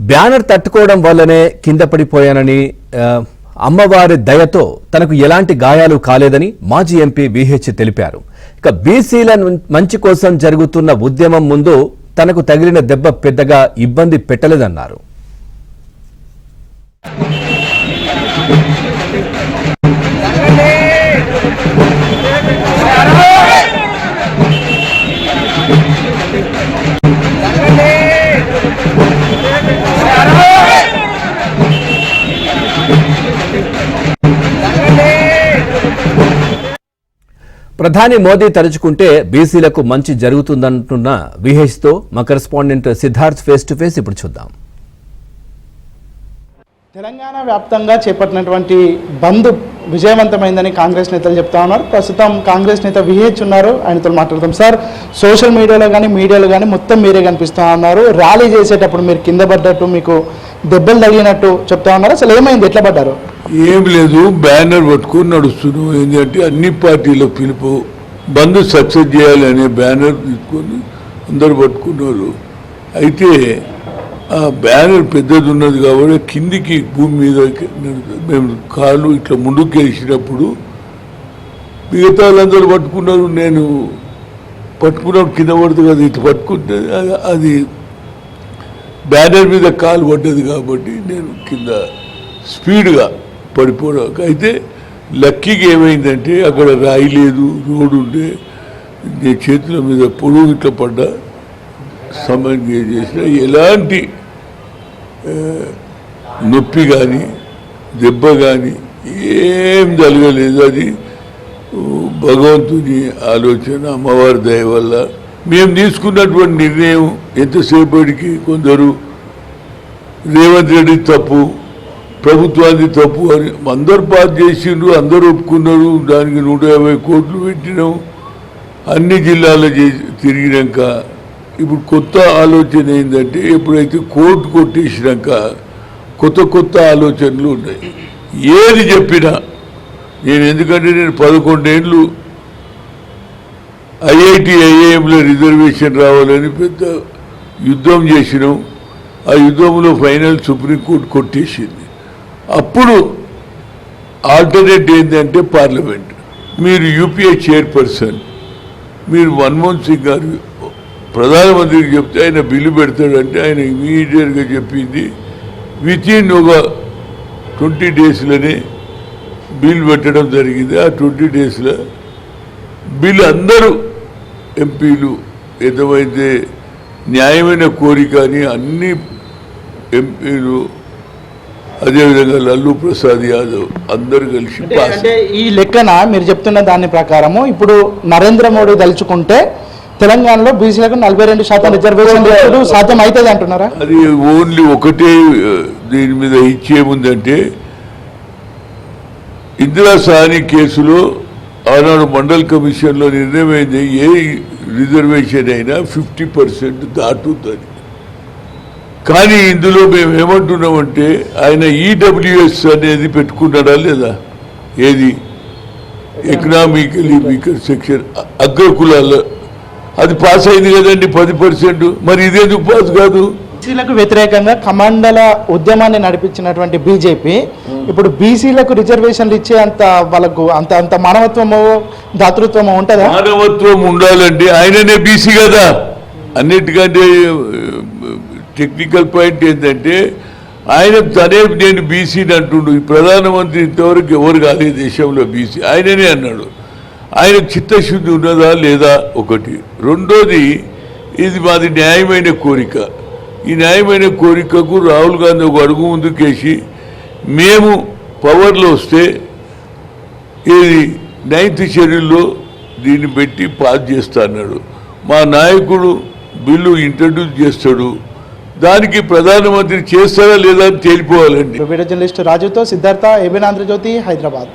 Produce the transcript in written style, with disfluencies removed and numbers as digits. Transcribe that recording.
Banner తట్టుకోవడం వల్లనే కింద పడిపోయానని అమ్మవారి దయతో తనకు ఎలాంటి గాయాలు కాలేదని మాజీ ఎంపీ విహెచ్ తెలిపారు. ఇక బీసీల మంచి కోసం జరుగుతున్న ఉద్యమం ముందు తనకు తగిలిన దెబ్బ పెద్దగా ఇబ్బంది పెట్టలేదన్నారు. ప్రధాని మోదీ తలుచుకుంటే బీసీలకు మంచి జరుగుతుందంటున్న విహెచ్ తో మా correspondent Siddharth face to face ఇప్పుడు చూద్దాం. తెలంగాణ వ్యాప్తంగా చేపట్టినటువంటి బంద్ విజయవంతమైందని కాంగ్రెస్ నేతలు చెప్తా ఉన్నారు. ప్రస్తుతం కాంగ్రెస్ నేత విహెచ్ ఉన్నారు, ఆయనతో మాట్లాడతాం. సార్, సోషల్ మీడియాలో కానీ మొత్తం మీరే కనిపిస్తూ ఉన్నారు. ర్యాలీ చేసేటప్పుడు మీరు కింద పడ్డట్టు, మీకు దెబ్బలు తగిలినట్టు చెప్తా ఉన్నారు. అసలు ఏమైంది, ఎట్లా పడ్డారు? ఏం లేదు, బ్యానర్ పట్టుకొని నడుస్తున్నాం. ఏంటంటే అన్ని పార్టీల పిలుపు బంద్ సక్సెస్ చేయాలనే బ్యానర్ తీసుకొని అందరు పట్టుకున్నారు. అయితే ఆ బ్యానర్ పెద్దది ఉన్నది కాబట్టి కిందికి భూమి మీద మేము కాళ్ళు ఇట్లా ముందుకు వేసినప్పుడు మిగతా వాళ్ళందరూ పట్టుకున్నారు. నేను పట్టుకున్నప్పుడు కింద పడుతుంది కదా, ఇట్లా పట్టుకుంటే అది బ్యానర్ మీద కాలు పడ్డది కాబట్టి నేను కింద స్పీడ్గా పడిపోవడం. అయితే లక్కీగా ఏమైందంటే అక్కడ రాయి లేదు, రోడ్డు ఉంటే నేను చేతుల మీద పొడుగు ఇట్లా పడ్డా. సమయంగా చేసిన ఎలాంటి నొప్పి కానీ దెబ్బ కానీ ఏం జరగలేదు. అది భగవంతుని ఆలోచన, అమ్మవారి దయ వల్ల మేము తీసుకున్నటువంటి నిర్ణయం. ఎంతసేపటికి కొందరు రేవంత్ రెడ్డి తప్పు, ప్రభుత్వాన్ని తప్పు అని అందరు పాస్ చేసిండ్రు, అందరూ ఒప్పుకున్నారు. దానికి 150 కోట్లు పెట్టినాం. అన్ని జిల్లాలో తిరిగినాక ఇప్పుడు కొత్త ఆలోచన ఏంటంటే, ఎప్పుడైతే కోర్టు కొట్టేసినాక కొత్త ఆలోచనలు ఉన్నాయి. ఏది చెప్పినా నేను, ఎందుకంటే నేను 11 ఏళ్ళు ఐఐఎంలో రిజర్వేషన్ రావాలని పెద్ద యుద్ధం చేసినాం. ఆ యుద్ధంలో ఫైనల్ సుప్రీంకోర్టు కొట్టేసింది. అప్పుడు ఆల్టర్నేట్ ఏంటంటే పార్లమెంట్. మీరు యూపీఏ చైర్పర్సన్, మీరు మన్మోహన్ సింగ్ గారు ప్రధానమంత్రికి చెప్తే ఆయన బిల్లు పెడతాడంటే ఆయన ఇమీడియట్గా చెప్పింది వితిన్ ఒక 20 డేస్లోనే బిల్ పెట్టడం జరిగింది. ఆ 20 డేస్లో బిల్లు అందరూ ఎంపీలు ఏదైతే న్యాయమైన కోరిక అని అన్ని ఎంపీలు, అదేవిధంగా లల్లు ప్రసాద్ యాదవ్ అందరు కలిసి అంటే ఈ లెక్కన మీరు చెప్తున్న దాని ప్రకారము ఇప్పుడు నరేంద్ర మోడీ తలుచుకుంటే తెలంగాణలో బీసీలకు 42% రిజర్వేషన్ సాధ్యం అవుతుంది అంటున్నారా? అది ఓన్లీ ఒకటే దీని మీద ఇచ్చేముందంటే, ఇందిరా సాహని కేసులో ఆనాడు మండల్ కమిషన్లో నిర్ణయం అయింది, ఏ రిజర్వేషన్ అయినా 50% దాటుతుంది. కానీ ఇందులో మేము ఏమంటున్నామంటే, ఆయన ఈడబ్ల్యూఎస్ అనేది పెట్టుకున్నాడా లేదా? ఏది ఎకనామికలీ వీకర్ సెక్షన్, అగ్రకులాల్లో అది పాస్ అయింది కదండి 10%. మరి ఇదేందుకు పాస్ కాదు? బీసీలకు వ్యతిరేకంగా కమండల ఉద్యమాన్ని నడిపించినటువంటి బీజేపీ ఇప్పుడు బీసీలకు రిజర్వేషన్లు ఇచ్చే వాళ్ళకు అంత మానవత్వమో దాతృత్వమో ఉంటుందా? మానవత్వం ఉండాలండి. ఆయననే బీసీ కదా. అన్నిటికంటే టెక్నికల్ పాయింట్ ఏంటంటే, ఆయన తనే నేను బీసీని అంటుండు. ప్రధానమంత్రి ఇంతవరకు ఎవరు కాలేదు దేశంలో బీసీ, ఆయననే అన్నాడు. ఆయనకు చిత్తశుద్ధి ఉన్నదా లేదా ఒకటి. రెండోది, ఇది మాది న్యాయమైన కోరిక. ఈ న్యాయమైన కోరికకు రాహుల్ గాంధీ ఒక అడుగు ముందుకేసి మేము పవర్లో వస్తే ఇది 9th షెడ్యూల్లో దీన్ని పెట్టి పాస్ చేస్తా అన్నాడు. మా నాయకుడు బిల్లు ఇంట్రడ్యూస్ చేస్తాడు, దానికి ప్రధానమంత్రి చేస్తారా లేదా అని తేలిపోవాలండి. వీడియో జర్నలిస్ట్ రాజుతో సిద్ధార్థ, ఏబిఎన్ ఆంధ్రజ్యోతి, హైదరాబాద్.